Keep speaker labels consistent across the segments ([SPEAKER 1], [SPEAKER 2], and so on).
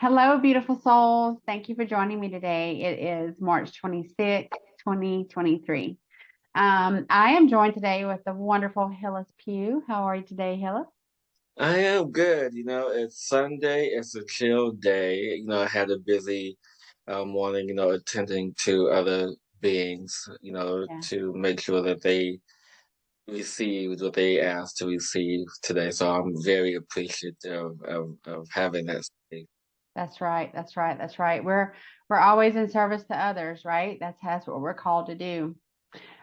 [SPEAKER 1] Hello, beautiful souls. Thank you for joining me today. It is March 26th, 2023. I am joined today with the wonderful Hillis Pugh. How are you today, Hillis?
[SPEAKER 2] I am good. It's Sunday. It's a chill day. I had a busy morning, attending to other beings,
[SPEAKER 1] Yeah,
[SPEAKER 2] to make sure that they received what they asked to receive today. So I'm very appreciative of having that space.
[SPEAKER 1] that's right. That's right. That's right. We're always in service to others, right? That's what we're called to do.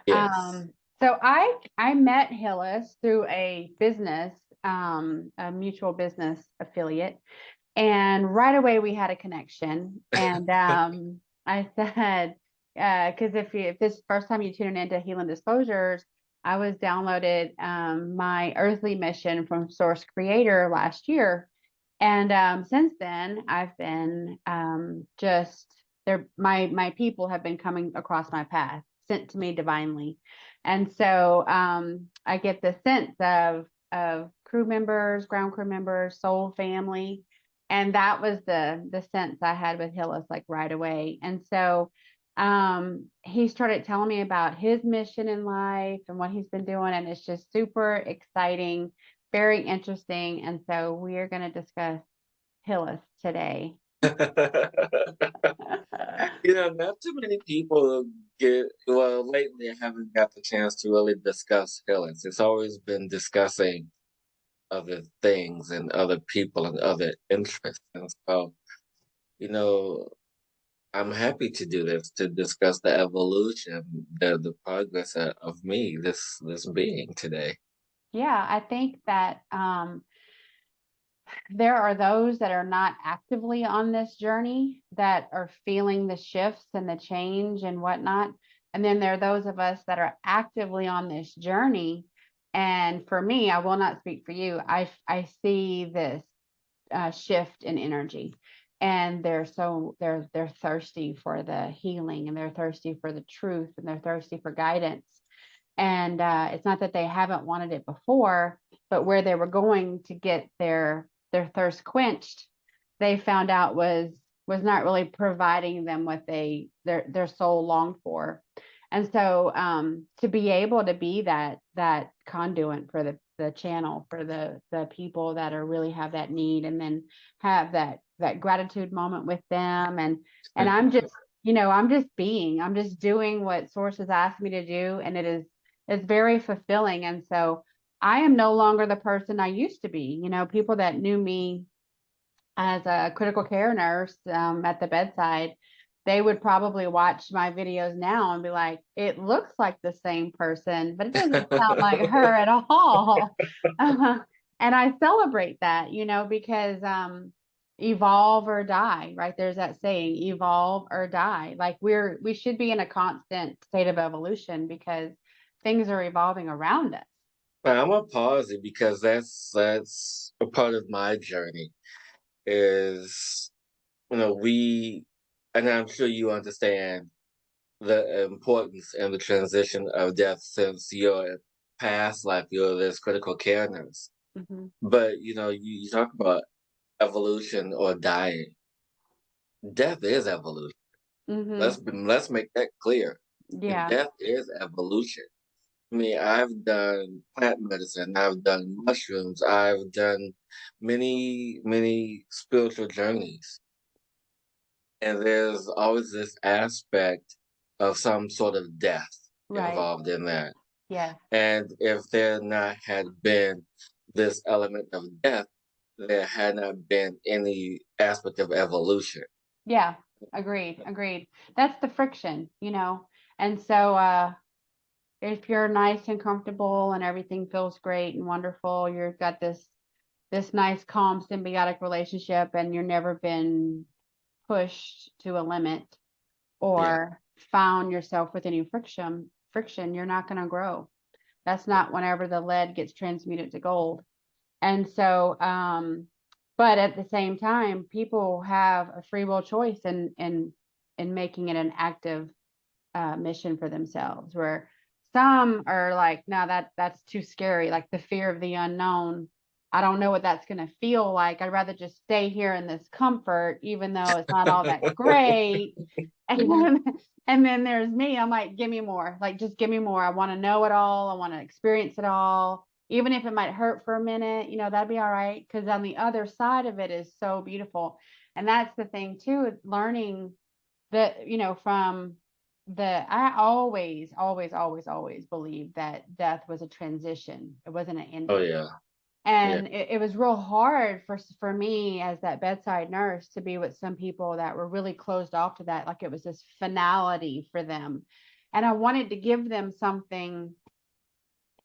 [SPEAKER 2] Yes.
[SPEAKER 1] Um, so I met Hillis through a mutual business affiliate. And right away we had a connection. And I said, because if this is the first time you tune into Healing Disclosures, I was downloaded my earthly mission from Source Creator last year. And since then, I've been just there. My people have been coming across my path, sent to me divinely, and so I get the sense of crew members, ground crew members, soul family, and that was the sense I had with Hillis like right away. And so he started telling me about his mission in life and what he's been doing, and it's just super exciting, very interesting. And so we are going to discuss Hillis today.
[SPEAKER 2] Not too many people lately I haven't got the chance to really discuss healings. It's always been discussing other things and other people and other interests. And so, you know, I'm happy to do this to discuss the evolution, the progress of me, this being today.
[SPEAKER 1] Yeah, I think that there are those that are not actively on this journey that are feeling the shifts and the change and whatnot. And then there are those of us that are actively on this journey. And for me, I will not speak for you. I see this shift in energy, and they're thirsty for the healing, and they're thirsty for the truth, and they're thirsty for guidance. And it's not that they haven't wanted it before, but where they were going to get their thirst quenched, they found out was not really providing them what their soul longed for. And so to be able to be that conduit for the channel for the people that are really have that need, and then have that gratitude moment with them. And I'm just doing what source has asked me to do, and it's very fulfilling. And so I am no longer the person I used to be. People that knew me as a critical care nurse at the bedside, they would probably watch my videos now and be like, it looks like the same person, but it doesn't sound like her at all. And I celebrate that, because evolve or die, right? There's that saying, evolve or die. Like we should be in a constant state of evolution because things are evolving around us.
[SPEAKER 2] But I'm gonna pause it because that's a part of my journey is we and I'm sure you understand the importance and the transition of death since your past life, you're this critical care nurse.
[SPEAKER 1] Hmm.
[SPEAKER 2] But you talk about evolution or dying. Death is evolution.
[SPEAKER 1] Hmm.
[SPEAKER 2] Let's make that clear.
[SPEAKER 1] Yeah.
[SPEAKER 2] Death is evolution. I mean, I've done plant medicine, I've done mushrooms, I've done many, many spiritual journeys. And there's always this aspect of some sort of death
[SPEAKER 1] Right.
[SPEAKER 2] involved in that.
[SPEAKER 1] Yes.
[SPEAKER 2] And if there not had been this element of death, there had not been any aspect of evolution.
[SPEAKER 1] Yeah. Agreed. Agreed. That's the friction. And so if you're nice and comfortable and everything feels great and wonderful, you've got this nice, calm, symbiotic relationship, and you've never been pushed to a limit
[SPEAKER 2] Yeah.
[SPEAKER 1] or found yourself with any friction, you're not going to grow. That's not whenever the lead gets transmuted to gold. And so, but at the same time, people have a free will choice in making it an active mission for themselves. Where some are like, no, that's too scary, like the fear of the unknown. I don't know what that's going to feel like. I'd rather just stay here in this comfort, even though it's not all that great. And then there's me. I'm like, give me more. Like, just give me more. I want to know it all. I want to experience it all. Even if it might hurt for a minute, that'd be all right. Because on the other side of it is so beautiful. And that's the thing too, learning that, from I always believed that death was a transition. It wasn't an
[SPEAKER 2] Oh
[SPEAKER 1] ending.
[SPEAKER 2] yeah, yeah,
[SPEAKER 1] And it was real hard for me as that bedside nurse to be with some people that were really closed off to that, like it was this finality for them. And I wanted to give them something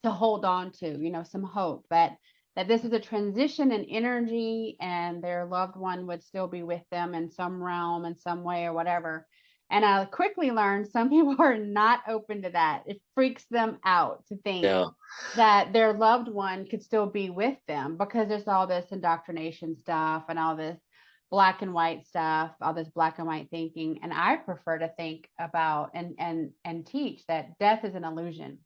[SPEAKER 1] to hold on to, some hope that this is a transition in energy and their loved one would still be with them in some realm, in some way, or whatever. And I quickly learned some people are not open to that. It freaks them out to think
[SPEAKER 2] yeah,
[SPEAKER 1] that their loved one could still be with them because there's all this indoctrination stuff and all this black and white stuff, all this black and white thinking. And I prefer to think about and teach that death is an illusion.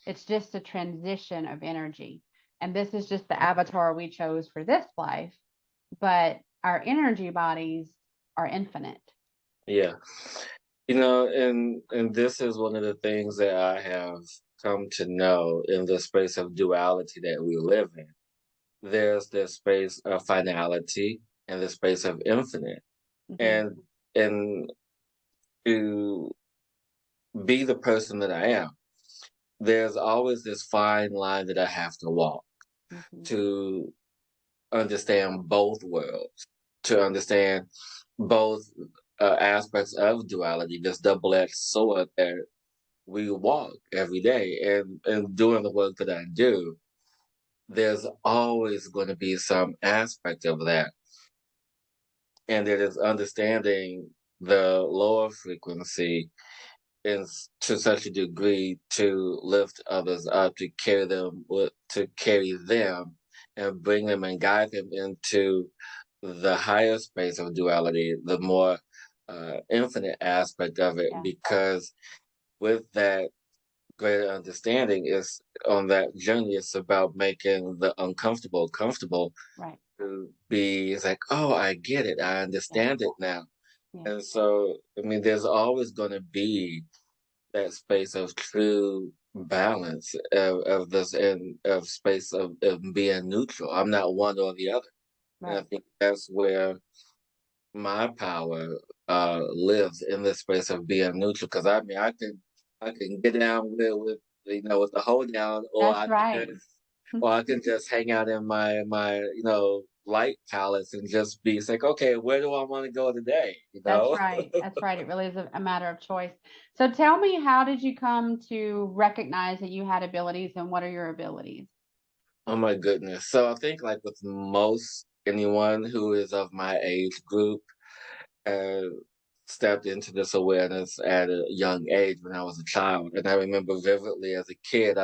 [SPEAKER 1] It's just a transition of energy. And this is just the avatar we chose for this life. But our energy bodies are infinite.
[SPEAKER 2] yeah. And this is one of the things that I have come to know in the space of duality that we live in. There's this space of finality and the space of infinite.
[SPEAKER 1] Mm-hmm.
[SPEAKER 2] And to be the person that I am, there's always this fine line that I have to walk
[SPEAKER 1] Mm-hmm.
[SPEAKER 2] to understand both worlds, to understand both aspects of duality, this double-edged sword that we walk every day. And doing the work that I do, there's always going to be some aspect of that. And it is understanding the lower frequency in to such a degree to lift others up, to carry them and bring them and guide them into the higher space of duality, the more infinite aspect of it,
[SPEAKER 1] Yeah.
[SPEAKER 2] because with that greater understanding is on that journey, it's about making the uncomfortable comfortable.
[SPEAKER 1] Right.
[SPEAKER 2] To be, it's like, oh, I get it, I
[SPEAKER 1] Yeah.
[SPEAKER 2] understand it now.
[SPEAKER 1] Yeah.
[SPEAKER 2] And so, I mean, there's always going to be that space of true balance of this and of space of being neutral. I'm not one or the other. And I
[SPEAKER 1] Right.
[SPEAKER 2] think that's where my power lives, in this space of being neutral. Because I mean, I can get down with with the hold down,
[SPEAKER 1] That's right.
[SPEAKER 2] or I can just hang out in my light palace and just be, it's like, okay, where do I want to go today?
[SPEAKER 1] That's right. That's right. It really is a matter of choice. So tell me, how did you come to recognize that you had abilities and what are your abilities?
[SPEAKER 2] Oh my goodness. So I think, like with most anyone who is of my age group, uh, stepped into this awareness at a young age when I was a child. And I remember vividly as a kid,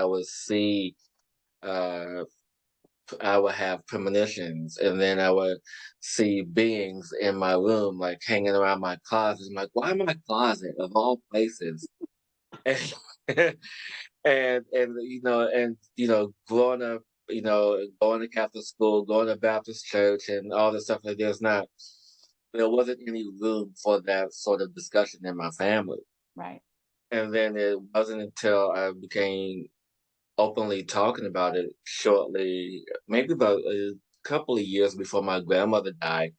[SPEAKER 2] uh, I would have premonitions, and then I would see beings in my room, like hanging around my closet. I'm like, why my closet of all places? And growing up, going to Catholic school, going to Baptist church, and all this stuff. Like, there wasn't any room for that sort of discussion in my family.
[SPEAKER 1] Right.
[SPEAKER 2] And then it wasn't until I became openly talking about it shortly, maybe about a couple of years before my grandmother died.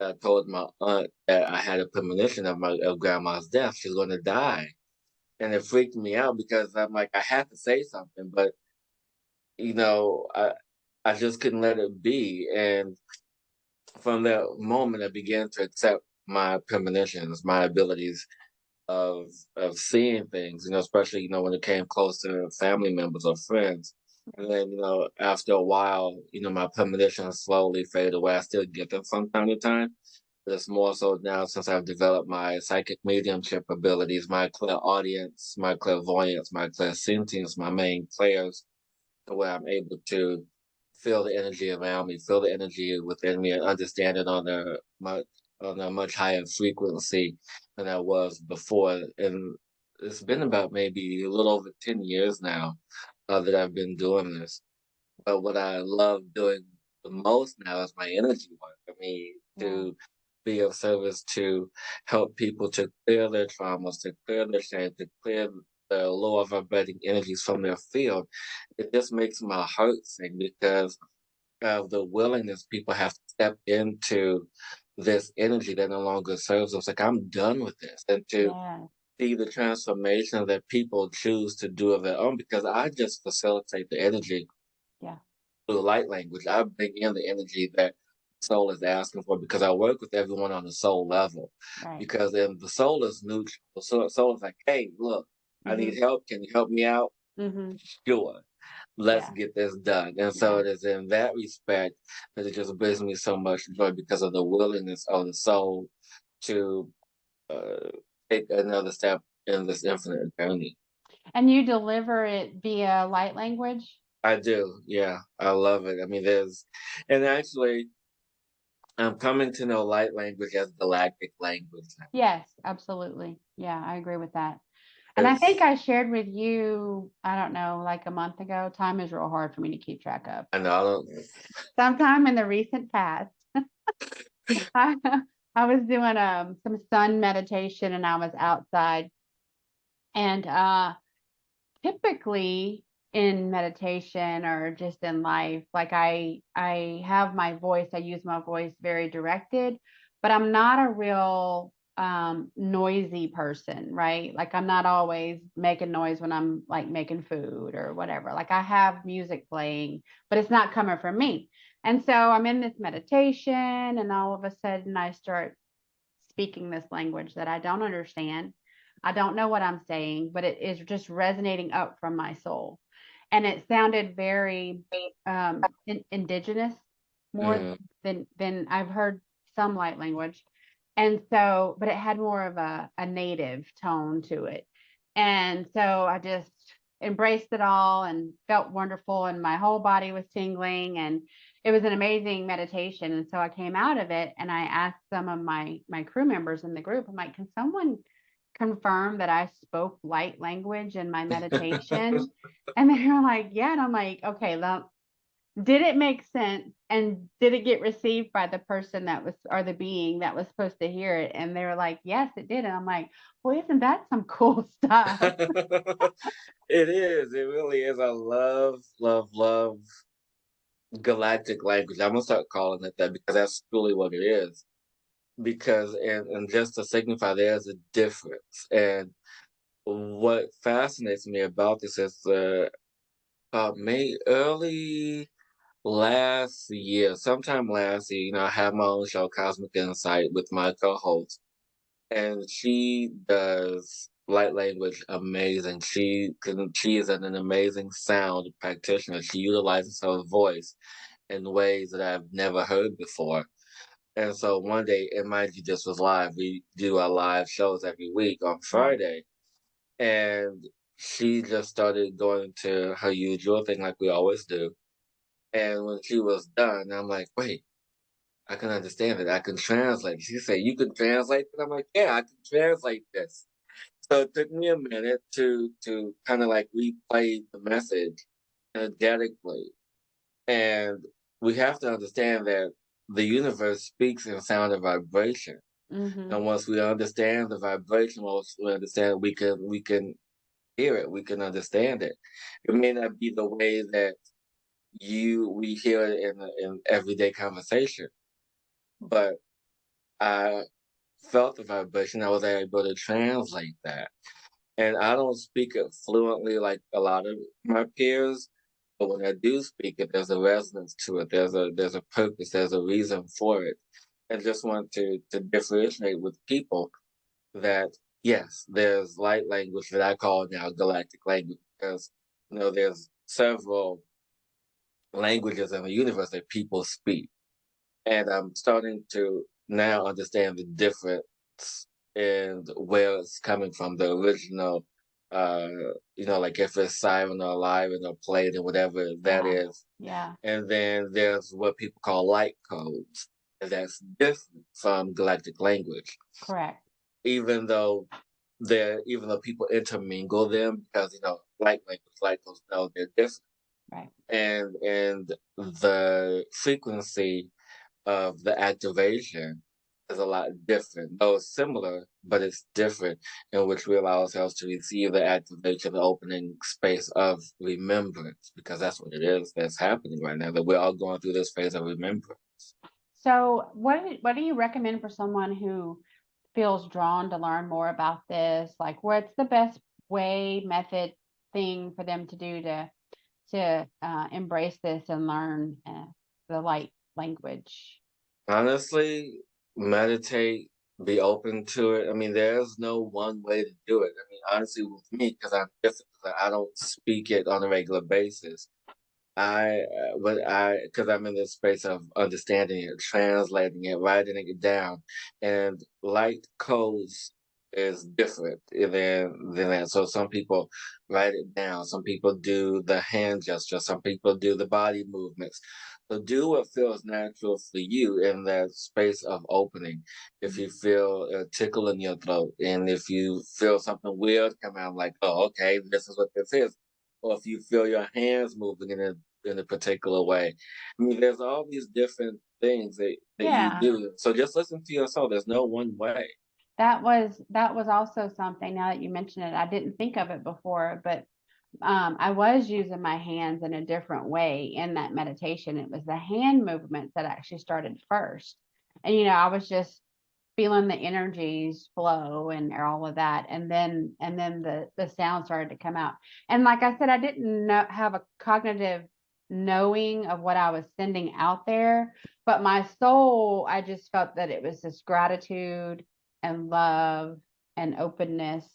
[SPEAKER 2] I told my aunt that I had a premonition of grandma's death. She's going to die. And it freaked me out because I'm like, I had to say something, but you know, I I just couldn't let it be. And from that moment, I began to accept my premonitions, my abilities of seeing things. Especially when it came close to family members or friends. And then after a while, my premonitions slowly fade away. I still get them from time to time. But it's more so now, since I've developed my psychic mediumship abilities, my clairaudience, my clairvoyance, my clairsentience, my main players, where I'm able to feel the energy around me, feel the energy within me, and understand it on a much higher frequency than I was before. And it's been about maybe a little over 10 years now that I've been doing this. But what I love doing the most now is my energy work. I mean, to be of service to help people to clear their traumas, to clear their shame, to clear the lower vibrating energies from their field. It just makes my heart sing because of the willingness people have to step into this energy that no longer serves us. Like, I'm done with this. And to
[SPEAKER 1] Yeah.
[SPEAKER 2] see the transformation that people choose to do of their own, because I just facilitate the energy
[SPEAKER 1] Yeah.
[SPEAKER 2] through light language. I bring in the energy that soul is asking for because I work with everyone on the soul level.
[SPEAKER 1] Right.
[SPEAKER 2] Because then the soul is neutral. The soul is like, hey, look, I
[SPEAKER 1] Mm-hmm.
[SPEAKER 2] need help. Can you help me out?
[SPEAKER 1] Mm-hmm.
[SPEAKER 2] Sure. Let's
[SPEAKER 1] Yeah.
[SPEAKER 2] get this done. And so
[SPEAKER 1] Yeah.
[SPEAKER 2] it is in that respect that it just brings me so much joy because of the willingness of the soul to uh, take another step in this infinite journey.
[SPEAKER 1] And you deliver it via light language?
[SPEAKER 2] I do. Yeah. I love it. I mean, and actually, I'm coming to know light language as galactic language now.
[SPEAKER 1] Yes, absolutely. Yeah, I agree with that. And I think
[SPEAKER 2] It's,
[SPEAKER 1] I shared with you, I don't know, like a month ago. Time is real hard for me to keep track of.
[SPEAKER 2] I know, I don't,
[SPEAKER 1] Sometime in the recent past, I, I was doing some sun meditation and I was outside. And typically in meditation or just in life, like I have my voice, I use my voice very directed, but I'm not a real noisy person, right? Like I'm not always making noise when I'm like making food or whatever. Like I have music playing, but it's not coming from me. And so I'm in this meditation and all of a sudden I start speaking this language that I don't understand. I don't know what I'm saying, but it is just resonating up from my soul. And it sounded very indigenous, more
[SPEAKER 2] mm,
[SPEAKER 1] than I've heard some light language. And so, but it had more of a native tone to it. And so I just embraced it all and felt wonderful, and my whole body was tingling, and it was an amazing meditation. And so I came out of it and I asked some of my crew members in the group, I'm like, can someone confirm that I spoke light language in my meditation? And they were like, yeah. And I'm like, okay, well, did it make sense? And did it get received by the person that was, or the being that was supposed to hear it? And they were like, yes, it did. And I'm like, well, isn't that some cool stuff?
[SPEAKER 2] it is. It really is. I love, love, love galactic language. I'm gonna start calling it that because that's truly what it is. Because and just to signify there's a difference. And what fascinates me about this is May early last year, sometime last year, I had my own show, Cosmic Insight, with my co-host, and she does light language amazing. She is an amazing sound practitioner. She utilizes her voice in ways that I've never heard before. And so one day, and mind you, this was live. We do our live shows every week on
[SPEAKER 1] Right.
[SPEAKER 2] Friday. And she just started going to her usual thing like we always do. And when she was done, I'm like, wait, I can understand it. I can translate. She said, you can translate it? I'm like, yeah, I can translate this. So it took me a minute to kind of like replay the message energetically. And we have to understand that the universe speaks in sound and vibration.
[SPEAKER 1] Mm-hmm.
[SPEAKER 2] And once we understand the vibration, once we understand, we can hear it, we can understand it. It may not be the way that we hear it in everyday conversation, but I felt the vibration. I was able to translate that. And I don't speak it fluently like a lot of my peers, but when I do speak it, there's a resonance to it. There's a purpose. There's a reason for it. I just want to differentiate with people that yes, there's light language that I call now galactic language because there's several languages in the universe that people speak, and I'm starting to now understand the difference and where it's coming from, the original, uh, like if it's siren or lyran or plate or whatever that
[SPEAKER 1] Yeah.
[SPEAKER 2] is.
[SPEAKER 1] Yeah.
[SPEAKER 2] And then there's what people call light codes, and that's different from galactic language,
[SPEAKER 1] Correct.
[SPEAKER 2] even though even though people intermingle them because light language, light codes, no, they're different.
[SPEAKER 1] Right.
[SPEAKER 2] and the frequency of the activation is a lot different. Though it's similar, but it's different, in which we allow ourselves to receive the activation, the opening space of remembrance, because that's what it is that's happening right now, that we're all going through this phase of remembrance.
[SPEAKER 1] So what do you recommend for someone who feels drawn to learn more about this? Like, what's the best way, method, thing for them to do to embrace this and learn the light language?
[SPEAKER 2] Honestly, meditate, be open to it. I mean, there's no one way to do it. I mean, honestly, with me, because I'm different, 'cause I don't speak it on a regular basis. Because I'm in this space of understanding it, translating it, writing it down, and light codes is different than that. So some people write it down, some people do the hand gesture, some people do the body movements. So do what feels natural for you in that space of opening. If you feel a tickle in your throat, and if you feel something weird come out, like, oh, okay, this is what this is. Or if you feel your hands moving in a particular way. I mean, there's all these different things that you
[SPEAKER 1] Yeah.
[SPEAKER 2] do. So just listen to yourself. There's no one way.
[SPEAKER 1] That was also something. Now that you mention it, I didn't think of it before, but I was using my hands in a different way in that meditation. It was the hand movements that actually started first. And, I was just feeling the energies flow and all of that. And then the sound started to come out. And like I said, I didn't have a cognitive knowing of what I was sending out there, but my soul, I just felt that it was this gratitude and love and openness,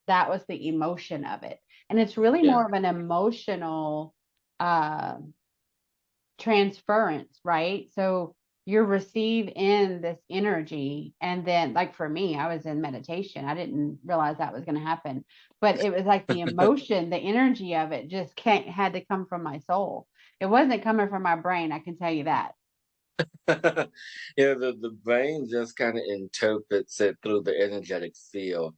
[SPEAKER 1] that was the emotion of it. And it's really
[SPEAKER 2] Yeah.
[SPEAKER 1] more of an emotional uh transference, right? So you receive in this energy, and then, like, for me, I was in meditation. I didn't realize that was going to happen, but it was like the emotion, the energy of it just can't had to come from my soul. It wasn't coming from my brain, I can tell you that.
[SPEAKER 2] Yeah, the brain just kind of interprets it through the energetic field.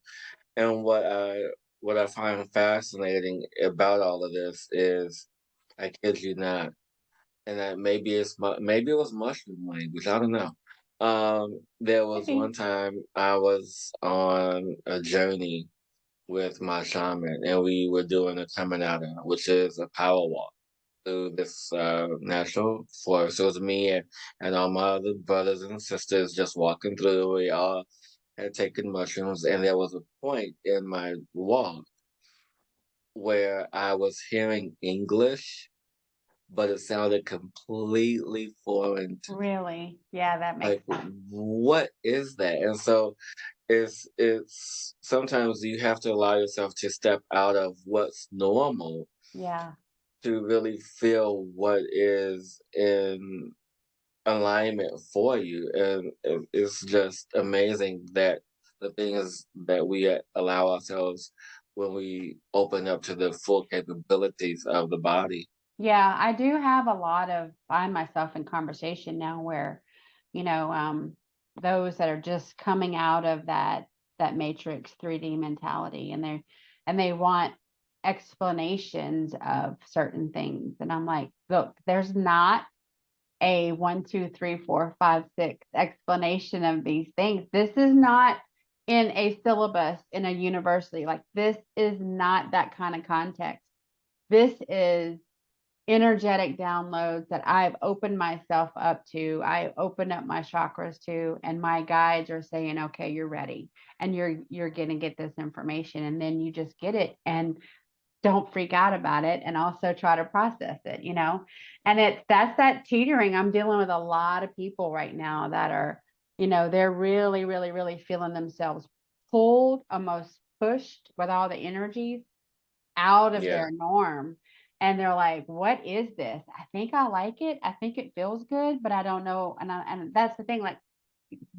[SPEAKER 2] And what I find fascinating about all of this is, I kid you not, and that maybe it was mushroom language. I don't know. There
[SPEAKER 1] Could
[SPEAKER 2] was one
[SPEAKER 1] be.
[SPEAKER 2] time I was on a journey with my shaman, and we were doing a caminata, which is a power walk through this natural forest. It was me and all my other brothers and sisters just walking through. We all had taken mushrooms, and there was a point in my walk where I was hearing English, but it sounded completely foreign to me.
[SPEAKER 1] Really? Yeah, that makes
[SPEAKER 2] Like,
[SPEAKER 1] sense.
[SPEAKER 2] what is that? And so it's sometimes you have to allow yourself to step out of what's normal
[SPEAKER 1] Yeah.
[SPEAKER 2] to really feel what is in alignment for you. And it's just amazing that the things that we allow ourselves when we open up to the full capabilities of the body.
[SPEAKER 1] Yeah, I do have a lot of find myself in conversation now where, you know, um, those that are just coming out of that matrix 3D mentality, and they want explanations of certain things. And I'm like, look, there's not a 1, 2, 3, 4, 5, 6 explanation of these things. This is not in a syllabus in a university. Like, this is not that kind of context. This is energetic downloads that I've opened myself up to. I open up my chakras to, and my guides are saying, "Okay, you're ready, and you're going to get this information." And then you just get it, and don't freak out about it, and also try to process it. And that's that teetering. I'm dealing with a lot of people right now that are, they're really, really, really feeling themselves pulled, almost pushed with all the energies out of
[SPEAKER 2] Yeah.
[SPEAKER 1] their norm. And they're like, what is this? I think I like it. I think it feels good, but I don't know. And that's the thing. Like,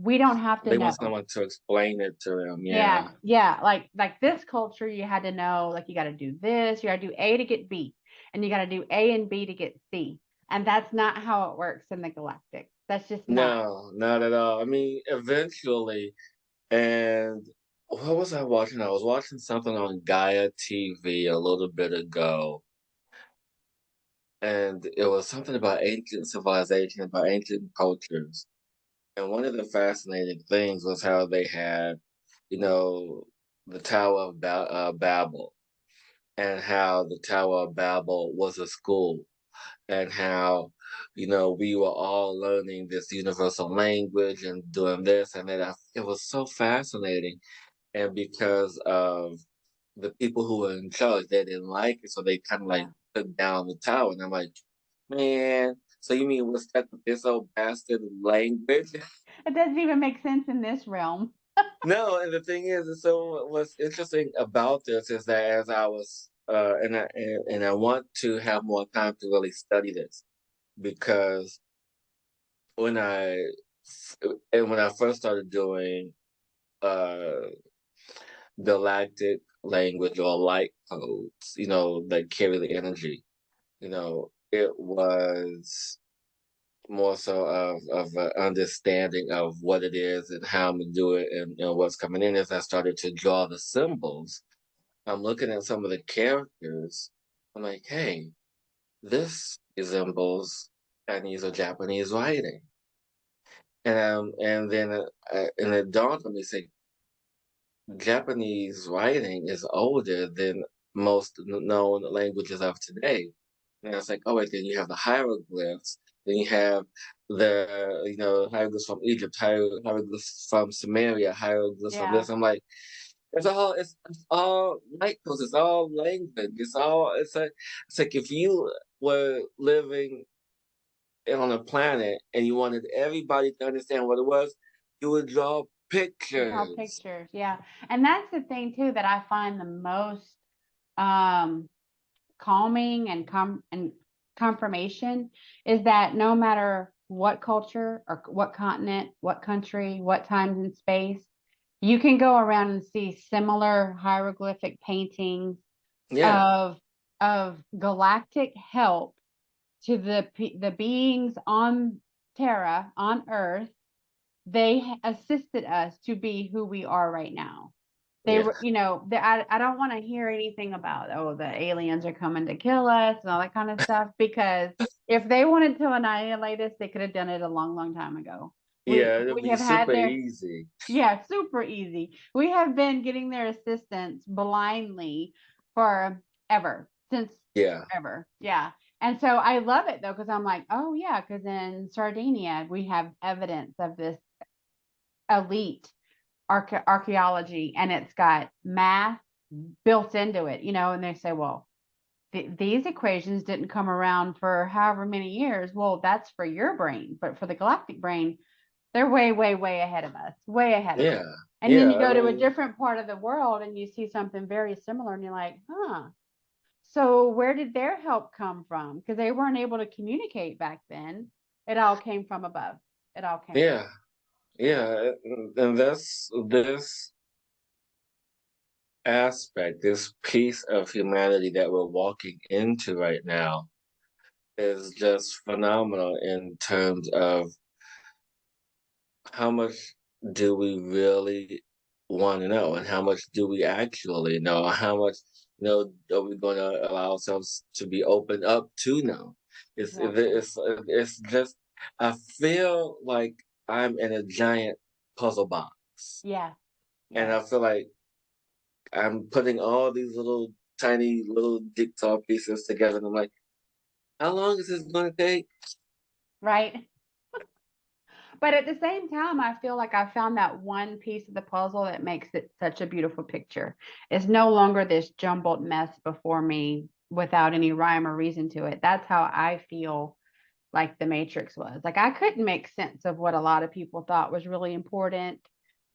[SPEAKER 1] we don't have to
[SPEAKER 2] They want
[SPEAKER 1] know.
[SPEAKER 2] someone to explain it to them.
[SPEAKER 1] Yeah.
[SPEAKER 2] Yeah.
[SPEAKER 1] Yeah. Like this culture, you had to know, like, you got to do this, you got to do A to get B, and you got to do A and B to get C. And that's not how it works in the galactic. That's just not.
[SPEAKER 2] No, not at all. I mean, eventually, and what was I watching? I was watching something on Gaia TV a little bit ago, and it was something about ancient civilization, about ancient cultures. And one of the fascinating things was how they had, the Tower of Babel, and how the Tower of Babel was a school, and how, we were all learning this universal language and doing this and that. It was so fascinating. And because of the people who were in charge, they didn't like it, so they kind of like
[SPEAKER 1] Yeah.
[SPEAKER 2] took down the tower. And I'm like, man, so you mean we're stuck with this old bastard language?
[SPEAKER 1] It doesn't even make sense in this realm.
[SPEAKER 2] No, and the thing is, so what's interesting about this is that as I was, and I want to have more time to really study this, because when I when I first started doing uh galactic language or light codes, that carry the energy, it was more so of an understanding of what it is and how I'm gonna do it, and what's coming in. As I started to draw the symbols, I'm looking at some of the characters. I'm like, hey, this resembles Chinese or Japanese writing. And then and it dawned on me, say, Japanese writing is older than most known languages of today. And I was like, oh wait, then you have the hieroglyphs, then you have the hieroglyphs from Egypt, hieroglyphs from Samaria, hieroglyphs from
[SPEAKER 1] Yeah.
[SPEAKER 2] this. I'm like, it's all light codes, it's all language, it's like if you were living on a planet and you wanted everybody to understand what it was, you would draw
[SPEAKER 1] Draw
[SPEAKER 2] pictures.
[SPEAKER 1] pictures. Yeah. And that's the thing too that I find the most um calming and confirmation is that no matter what culture or what continent, what country, what times and space, you can go around and see similar hieroglyphic paintings
[SPEAKER 2] Yeah,
[SPEAKER 1] of galactic help to the beings on Terra, on Earth. They assisted us to be who we are right now. They
[SPEAKER 2] yeah,
[SPEAKER 1] were, I don't want to hear anything about, oh, the aliens are coming to kill us and all that kind of stuff, because if they wanted to annihilate us, they could have done it a long, long time ago. We
[SPEAKER 2] yeah. It'll
[SPEAKER 1] we
[SPEAKER 2] be
[SPEAKER 1] have had
[SPEAKER 2] super
[SPEAKER 1] their,
[SPEAKER 2] easy.
[SPEAKER 1] yeah, super easy. We have been getting their assistance blindly for ever, since
[SPEAKER 2] Yeah,
[SPEAKER 1] ever. Yeah. And so I love it though, because I'm like, oh yeah, because in Sardinia we have evidence of this elite archaeology, and it's got math built into it, and they say, well, these equations didn't come around for however many years. Well, that's for your brain, but for the galactic brain, they're way, way, way ahead of us, way ahead of us.
[SPEAKER 2] yeah,
[SPEAKER 1] And then
[SPEAKER 2] yeah.
[SPEAKER 1] you
[SPEAKER 2] I
[SPEAKER 1] go to a
[SPEAKER 2] mean,
[SPEAKER 1] different part of the world and you see something very similar, and you're like, huh, so where did their help come from? Because they weren't able to communicate back then. It all came from above. It all came from,
[SPEAKER 2] yeah, yeah. And that's this aspect, this piece of humanity that we're walking into right now is just phenomenal in terms of how much do we really want to know, and how much do we actually know? How much, are we going to allow ourselves to be opened up to know?
[SPEAKER 1] exactly.
[SPEAKER 2] It's just, I feel like I'm in a giant puzzle box,
[SPEAKER 1] Yeah.
[SPEAKER 2] and
[SPEAKER 1] Yeah.
[SPEAKER 2] I feel like I'm putting all these little tiny little jigsaw pieces together, and I'm like, how long is this going to take?
[SPEAKER 1] Right. But at the same time, I feel like I found that one piece of the puzzle that makes it such a beautiful picture. It's no longer this jumbled mess before me without any rhyme or reason to it. That's how I feel like the Matrix was. Like I couldn't make sense of what a lot of people thought was really important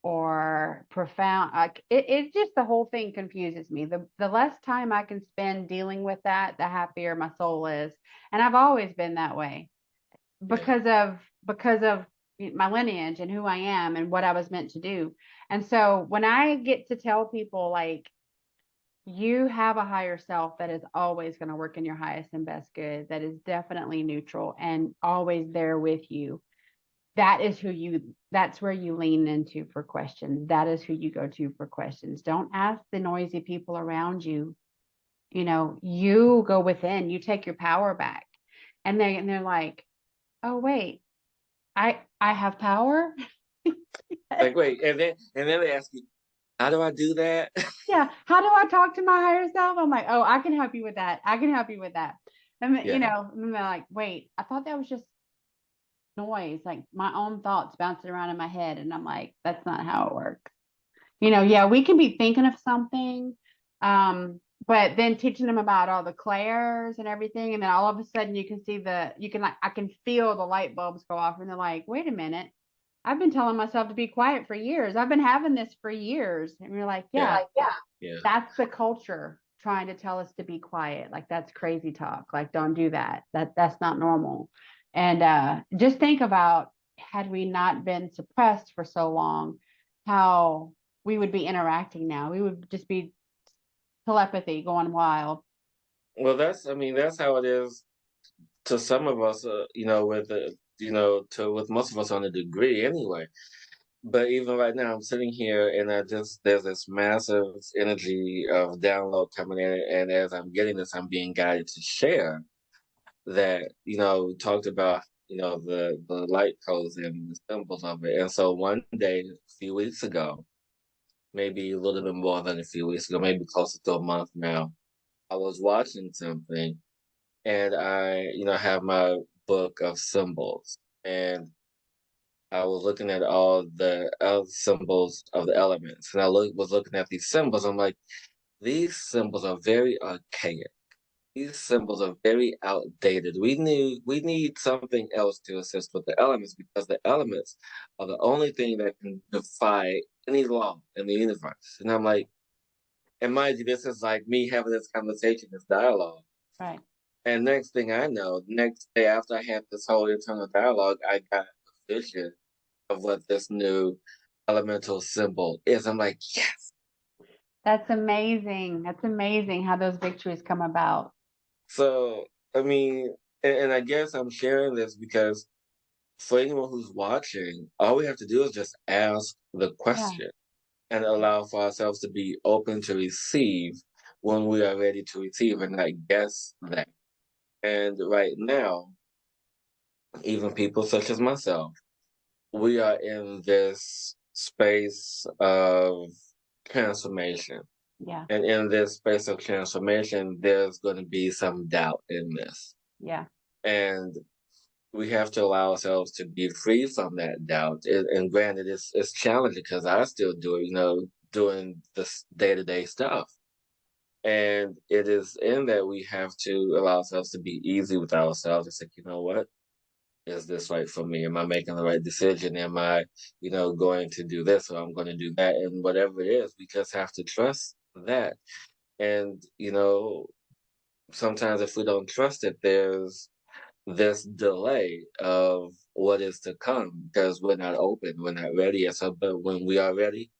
[SPEAKER 1] or profound. Like it just, the whole thing confuses me. The less time I can spend dealing with that, the happier my soul is. And I've always been that way
[SPEAKER 2] Yeah,
[SPEAKER 1] because of my lineage and who I am and what I was meant to do. And so when I get to tell people like, you have a higher self that is always going to work in your highest and best good, that is definitely neutral and always there with you. That's where you lean into for questions. That is who you go to for questions. Don't ask the noisy people around you. You go within, you take your power back. And they're like, oh wait, I have power.
[SPEAKER 2] Like, wait, and then they ask you, how do I do that?
[SPEAKER 1] Yeah. How do I talk to my higher self? I'm like, oh, I can help you with that. I can help you with that. And
[SPEAKER 2] Yeah,
[SPEAKER 1] and they're like, wait, I thought that was just noise, like my own thoughts bouncing around in my head. And I'm like, that's not how it works. Yeah, we can be thinking of something, but then teaching them about all the clairs and everything, and then all of a sudden I can feel the light bulbs go off, and they're like, wait a minute, I've been telling myself to be quiet for years. I've been having this for years. And we're like,
[SPEAKER 2] yeah,
[SPEAKER 1] yeah,
[SPEAKER 2] yeah.
[SPEAKER 1] that's the culture trying to tell us to be quiet. Like that's crazy talk. Like don't do that. That's not normal. And just think about had we not been suppressed for so long, how we would be interacting now. We would just be telepathy going wild.
[SPEAKER 2] Well, I mean, that's how it is to some of us, with with most of us on a degree anyway. But even right now, I'm sitting here and there's this massive energy of download coming in. And as I'm getting this, I'm being guided to share that, we talked about, the light codes and the symbols of it. And so one day, a few weeks ago, maybe a little bit more than a few weeks ago, maybe closer to a month now, I was watching something and I, have my book of symbols. And I was looking at all the symbols of the elements, and was looking at these symbols. I'm like, these symbols are very archaic. These symbols are very outdated. We need something else to assist with the elements because the elements are the only thing that can defy any law in the universe. And I'm like, and mind you, this is like me having this conversation, this dialogue.
[SPEAKER 1] Right.
[SPEAKER 2] And next thing I know, the next day after I had this whole internal dialogue, I got a vision of what this new elemental symbol is. I'm like, yes.
[SPEAKER 1] That's amazing. That's amazing how those victories come about.
[SPEAKER 2] So, I mean, and I guess I'm sharing this because for anyone who's watching, all we have to do is just ask the
[SPEAKER 1] Yeah.
[SPEAKER 2] question and allow for ourselves to be open to receive when we are ready to receive and not guess that. And right now, even people such as myself, we are in this space of transformation.
[SPEAKER 1] Yeah.
[SPEAKER 2] And in this space of transformation, there's going to be some doubt in this.
[SPEAKER 1] Yeah.
[SPEAKER 2] And we have to allow ourselves to be free from that doubt. And granted, it's challenging because I still do it, doing this day-to-day stuff. And it is in that we have to allow ourselves to be easy with ourselves. It's like, you know what? Is this right for me? Am I making the right decision? Am I, going to do this or I'm going to do that? And whatever it is, we just have to trust that. And, sometimes if we don't trust it, there's this delay of what is to come because we're not open, we're not ready yet. So, but when we are ready,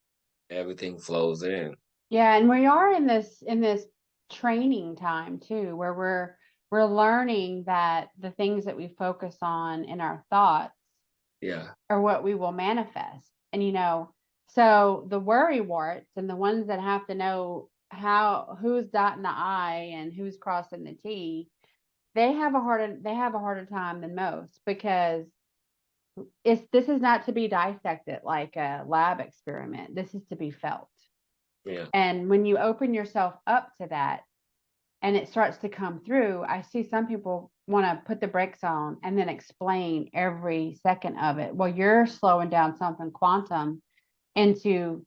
[SPEAKER 2] everything flows in.
[SPEAKER 1] Yeah, and we are in this training time too, where we're learning that the things that we focus on in our thoughts
[SPEAKER 2] Yeah.
[SPEAKER 1] are what we will manifest. And so the worry warts and the ones that have to know who's dotting the I and who's crossing the T, they have a harder time than most because this is not to be dissected like a lab experiment. This is to be felt.
[SPEAKER 2] Yeah.
[SPEAKER 1] And when you open yourself up to that and it starts to come through, I see some people want to put the brakes on and then explain every second of it. Well, you're slowing down something quantum into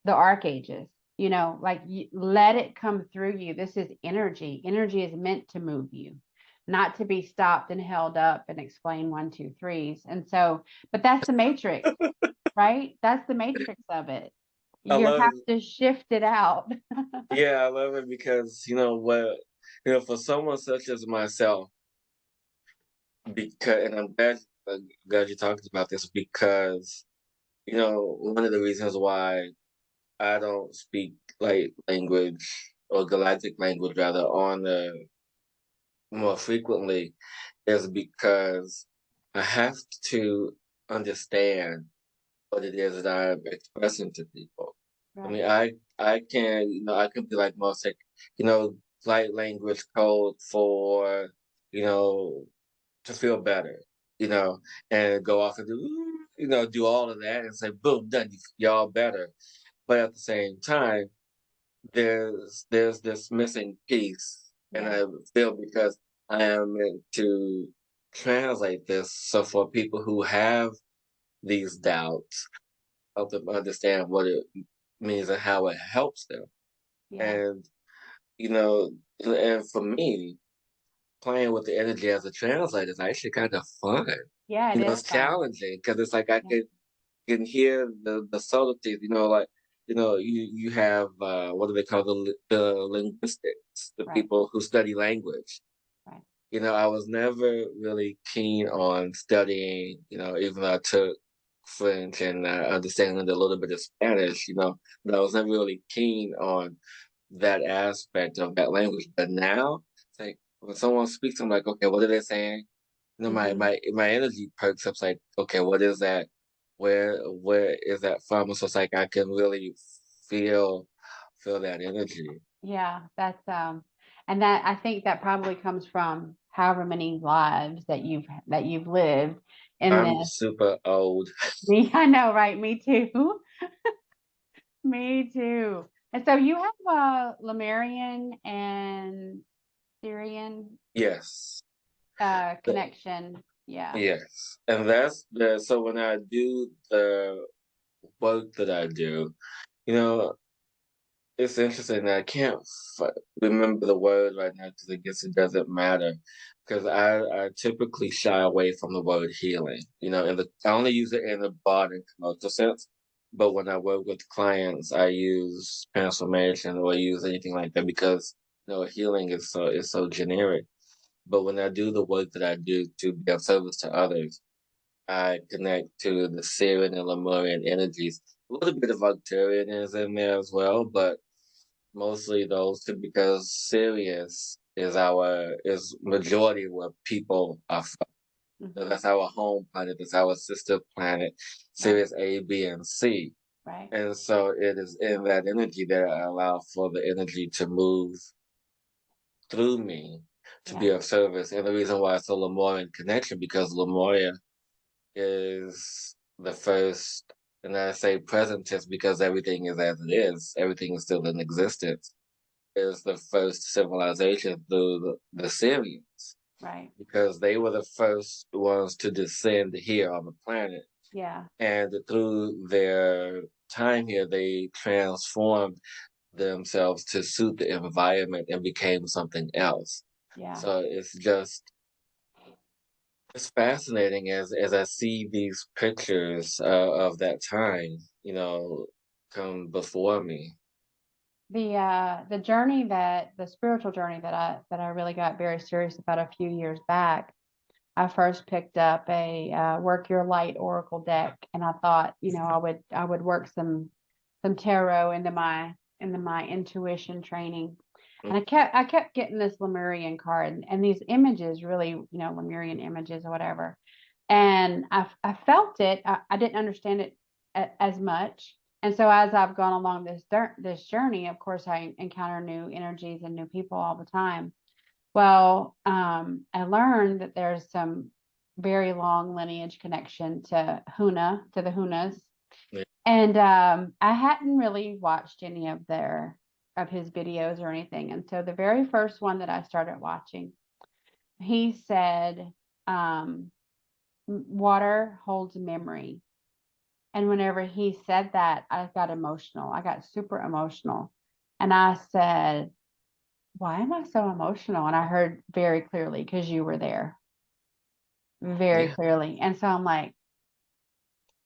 [SPEAKER 1] the arc ages, like let it come through you. This is energy. Energy is meant to move you, not to be stopped and held up and explain one, two, threes. And so, but that's the matrix, right? That's the matrix of it.
[SPEAKER 2] I
[SPEAKER 1] You
[SPEAKER 2] love
[SPEAKER 1] have to shift it out.
[SPEAKER 2] Yeah, I love it because for someone such as myself, because and I'm glad you talked about this because one of the reasons why I don't speak light language or galactic language rather on the more frequently is because I have to understand what it is that I'm expressing to people. I
[SPEAKER 1] Right.
[SPEAKER 2] mean, I can I can be like most like you know light language code for you know to feel better, and go off and do all of that and say, boom, done, y'all better. But at the same time, there's this missing piece, and
[SPEAKER 1] Yeah.
[SPEAKER 2] I feel because I am meant to translate this, so for people who have these doubts, help them understand what it means and how it helps them.
[SPEAKER 1] Yeah.
[SPEAKER 2] And you know, and for me, playing with the energy as a translator is actually kind of fun.
[SPEAKER 1] Yeah, it is
[SPEAKER 2] It's
[SPEAKER 1] fun.
[SPEAKER 2] challenging because it's like I
[SPEAKER 1] Yeah.
[SPEAKER 2] can hear the subtleties. Like you have what do they call the linguistics, the
[SPEAKER 1] Right.
[SPEAKER 2] people who study language.
[SPEAKER 1] Right.
[SPEAKER 2] I was never really keen on studying. Even though I took French and I understand a little bit of Spanish. But I was never really keen on that aspect of that language. But now, it's like when someone speaks, I'm like, okay, what are they saying? My
[SPEAKER 1] Hmm.
[SPEAKER 2] my energy perks up. It's like, okay, what is that? Where is that from? So it's like I can really feel feel that energy.
[SPEAKER 1] Yeah, that's and that I think that probably comes from however many lives that you've lived in
[SPEAKER 2] I'm
[SPEAKER 1] this.
[SPEAKER 2] super old.
[SPEAKER 1] Me, I know, right? Me too. Me too. And so you have Lemurian and Syrian
[SPEAKER 2] Yes.
[SPEAKER 1] connection. Yeah.
[SPEAKER 2] Yes. And that's the so when I do the work that I do, you know, it's interesting that I can't remember the word right now because I guess it doesn't matter. Because I typically shy away from the word healing. I only use it in a broad and commercial sense. But when I work with clients, I use transformation or use anything like that because healing is so generic. But when I do the work that I do to be of service to others, I connect to the Syrian and Lemurian energies. A little bit of Arcturian is in there as well, but mostly those two because Sirius is majority where people are from. So
[SPEAKER 1] Hmm.
[SPEAKER 2] that's our home planet. That's our sister planet,
[SPEAKER 1] Right.
[SPEAKER 2] Sirius A, B, and C.
[SPEAKER 1] Right.
[SPEAKER 2] And so it is in that energy that I allow for the energy to move through me to be
[SPEAKER 1] Yeah.
[SPEAKER 2] of service. And the reason why it's a Lemurian connection because Lemuria is the first, and I say present tense because everything is as it is. Everything is still in existence. Is the first civilization through the Syrians
[SPEAKER 1] Right.
[SPEAKER 2] because they were the first ones to descend here on the planet.
[SPEAKER 1] Yeah.
[SPEAKER 2] And through their time here, they transformed themselves to suit the environment and became something else.
[SPEAKER 1] Yeah.
[SPEAKER 2] So it's fascinating as I see these pictures of that time, come before me.
[SPEAKER 1] The journey that the spiritual journey that I really got very serious about a few years back. I first picked up a work your light oracle deck, and I thought, I would work some tarot into my intuition training. And I kept getting this Lemurian card and these images, really, Lemurian images or whatever. And I felt it. I didn't understand it as much. And so as I've gone along this journey, of course, I encounter new energies and new people all the time. Well, I learned that there's some very long lineage connection to the Hunas.
[SPEAKER 2] Yeah.
[SPEAKER 1] And I hadn't really watched any of his videos or anything. And so the very first one that I started watching, he said, um, water holds memory. And whenever he said that, I got emotional. I got super emotional. And I said, why am I so emotional? And I heard very clearly because you were there very
[SPEAKER 2] Yeah.
[SPEAKER 1] clearly. And so I'm like,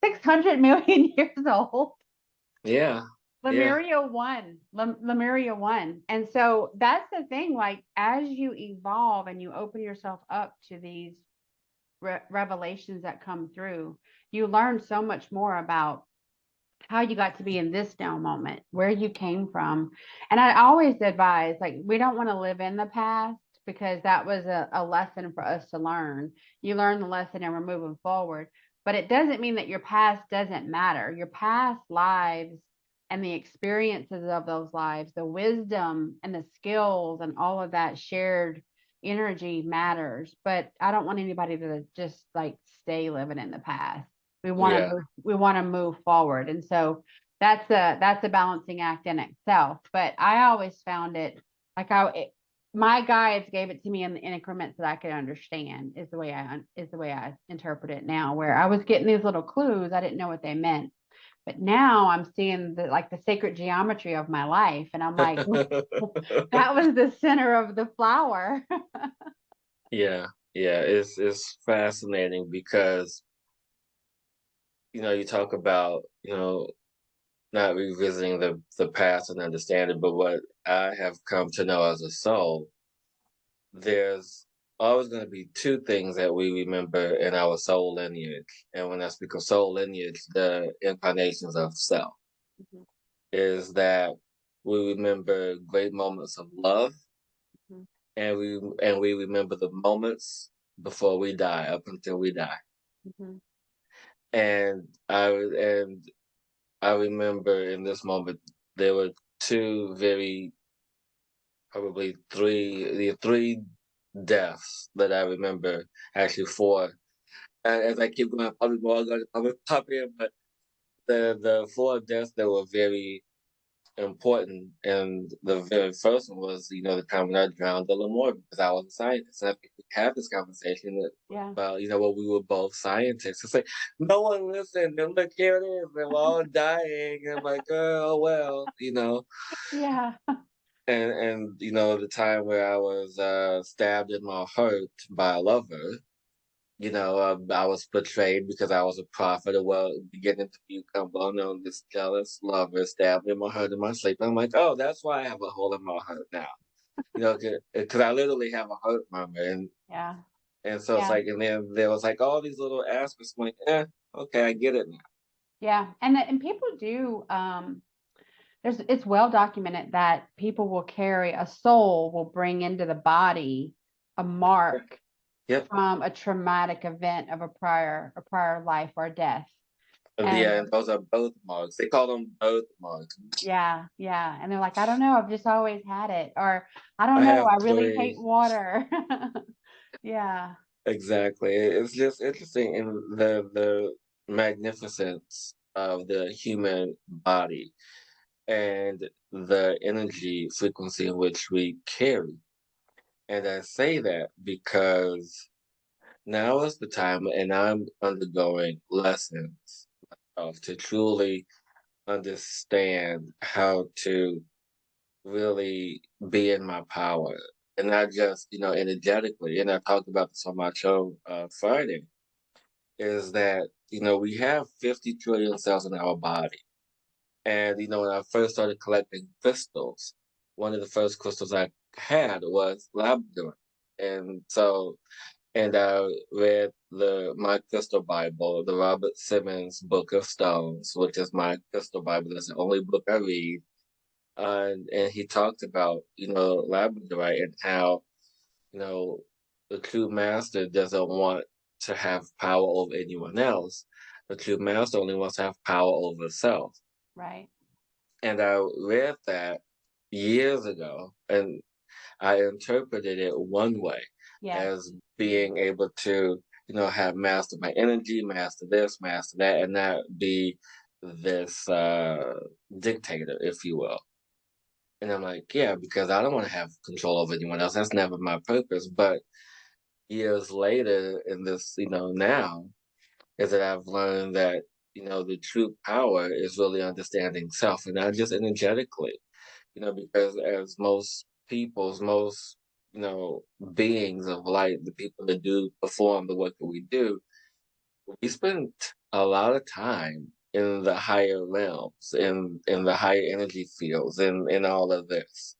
[SPEAKER 1] 600 million years old.
[SPEAKER 2] Yeah. Yeah.
[SPEAKER 1] Lemuria won. Lemuria won. And so that's the thing. Like, as you evolve and you open yourself up to these revelations that come through, you learn so much more about how you got to be in this now moment, where you came from. And I always advise, like, we don't want to live in the past because that was a lesson for us to learn. You learn the lesson and we're moving forward. But it doesn't mean that your past doesn't matter. Your past lives and the experiences of those lives, the wisdom and the skills and all of that shared energy matters, but I don't want anybody to just like stay living in the past.
[SPEAKER 2] Yeah.
[SPEAKER 1] We want to move forward. And so that's a balancing act in itself. But I always found it like my guides gave it to me in the increments that I could understand is the way I interpret it now, where I was getting these little clues. I didn't know what they meant. But now I'm seeing the sacred geometry of my life. And I'm like, that was the center of the flower.
[SPEAKER 2] Yeah, yeah, it's fascinating because you talk about not revisiting the past and understanding, but what I have come to know as a soul, there's always going to be two things that we remember in our soul lineage, and when I speak of soul lineage, the incarnations of self,
[SPEAKER 1] Mhm,
[SPEAKER 2] is that we remember great moments of love,
[SPEAKER 1] mhm,
[SPEAKER 2] and we remember the moments before we die, up until we die.
[SPEAKER 1] mhm,
[SPEAKER 2] And I remember in this moment there were two very probably three deaths that I remember, actually four. And as I keep going, probably more going to pop in, but the four deaths that were very important, and the very first one was the time when I drowned a little more because I was a scientist. And I think we had this conversation
[SPEAKER 1] yeah,
[SPEAKER 2] about well, we were both scientists. It's like no one listened, and look, here it is, and we're all dying. And I'm like, oh well.
[SPEAKER 1] yeah,
[SPEAKER 2] And the time where I was stabbed in my heart by a lover. I was betrayed because I was a prophet of beginning to become well known. This jealous lover stabbed me in my heart in my sleep. I'm like, oh, that's why I have a hole in my heart now. Because I literally have a heart murmur,
[SPEAKER 1] yeah,
[SPEAKER 2] and so it's
[SPEAKER 1] yeah,
[SPEAKER 2] like, and then there was like all these little aspects. I'm like, okay, I get it now.
[SPEAKER 1] yeah. And people do it's well documented that people will carry a soul will bring into the body a mark
[SPEAKER 2] Yep.
[SPEAKER 1] from a traumatic event of a prior life or death.
[SPEAKER 2] Yeah,
[SPEAKER 1] And
[SPEAKER 2] and those are both marks. They call them both marks.
[SPEAKER 1] yeah, yeah. And they're like, I don't know, I've just always had it. Or I
[SPEAKER 2] I
[SPEAKER 1] don't know,
[SPEAKER 2] have
[SPEAKER 1] I really hate
[SPEAKER 2] three.
[SPEAKER 1] water. Yeah.
[SPEAKER 2] Exactly. It's just interesting in the magnificence of the human body and the energy frequency in which we carry. And I say that because now is the time, and I'm undergoing lessons of to truly understand how to really be in my power, and not just energetically. And I talked about this on my show Friday. Is that we have 50 trillion cells in our body. And when I first started collecting crystals, one of the first crystals I had was labradorite. And so, and I read my crystal Bible, the Robert Simmons Book of Stones, which is my crystal Bible. That's the only book I read. And he talked about labradorite, and how you know the true master doesn't want to have power over anyone else. The true master only wants to have power over self.
[SPEAKER 1] Right.
[SPEAKER 2] And I read that years ago, and I interpreted it one way,
[SPEAKER 1] Yes.
[SPEAKER 2] as being able to, have master my energy, master this, master that, and not be this dictator, if you will. And I'm like, yeah, because I don't want to have control over anyone else. That's never my purpose. But years later, in this, now, is that I've learned that, the true power is really understanding self, and not just energetically. Because as most beings of light, the people that do perform the work that we do, we spend a lot of time in the higher realms, in the higher energy fields, in all of this.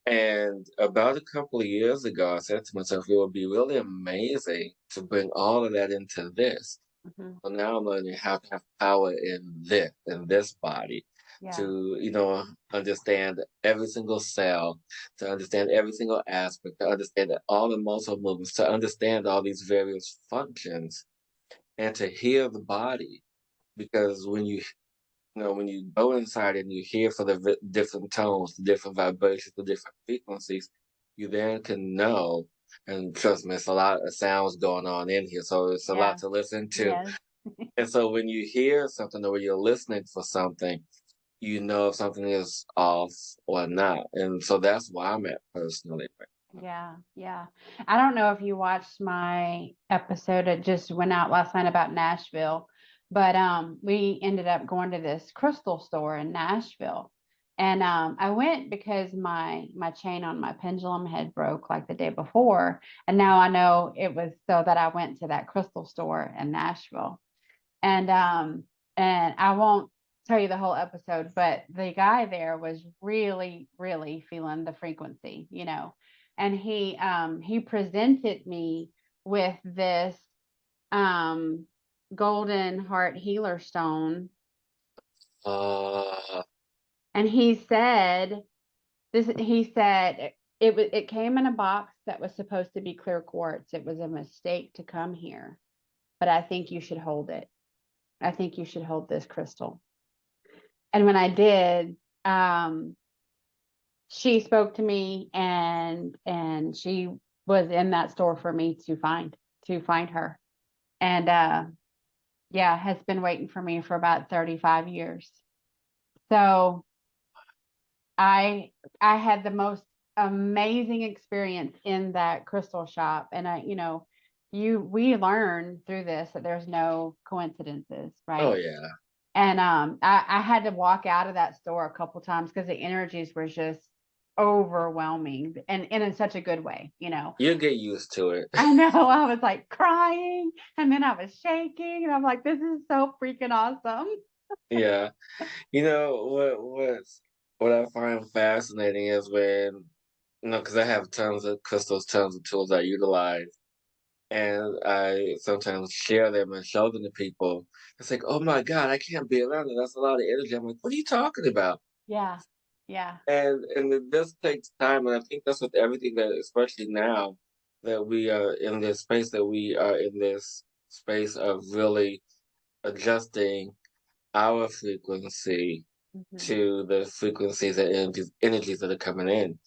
[SPEAKER 2] And about a couple of years ago, I said to myself, it would be really amazing to bring all of that into this.
[SPEAKER 1] Hmm.
[SPEAKER 2] So now I'm learning how to have power in this body,
[SPEAKER 1] Yeah.
[SPEAKER 2] to, understand every single cell, to understand every single aspect, to understand all the muscle movements, to understand all these various functions, and to hear the body. Because when you go inside and you hear for the different tones, the different vibrations, the different frequencies, you then can know. And trust me, it's a lot of sounds going on in here, so it's a
[SPEAKER 1] Yeah.
[SPEAKER 2] lot to listen to.
[SPEAKER 1] Yes.
[SPEAKER 2] And so when you hear something or when you're listening for something, you know if something is off or not. And so that's where I'm at personally.
[SPEAKER 1] Yeah, yeah. I don't know if you watched my episode that just went out last night about Nashville, but we ended up going to this crystal store in Nashville. And I went because my chain on my pendulum had broke like the day before, and now I know it was so that I went to that crystal store in Nashville. And I won't tell you the whole episode, but the guy there was really, really feeling the frequency, and he presented me with this um golden heart healer stone,
[SPEAKER 2] Uh,
[SPEAKER 1] and he said it came in a box that was supposed to be clear quartz. It was a mistake to come here, but I think you should hold it. I think you should hold this crystal. And when I did, she spoke to me, and she was in that store for me to find her. And yeah, has been waiting for me for about 35 years. So I had the most amazing experience in that crystal shop. And we learn through this that there's no coincidences,
[SPEAKER 2] oh
[SPEAKER 1] right?
[SPEAKER 2] yeah.
[SPEAKER 1] And I had to walk out of that store a couple times because the energies were just overwhelming, and in such a good way.
[SPEAKER 2] You'll get used to it.
[SPEAKER 1] I know, I was like crying, and then I was shaking, and I'm like, this is so freaking awesome.
[SPEAKER 2] Yeah. You know what I find fascinating is when because I have tons of crystals, tons of tools I utilize, and I sometimes share them and show them to people. It's like, oh my God, I can't be around it. That's a lot of energy. I'm like, what are you talking about?
[SPEAKER 1] Yeah, yeah,
[SPEAKER 2] And this takes time, and I think that's with everything that, especially now that we are in this space, that we are in this space of really adjusting our frequency
[SPEAKER 1] hmm,
[SPEAKER 2] to the frequencies and energies that are coming in.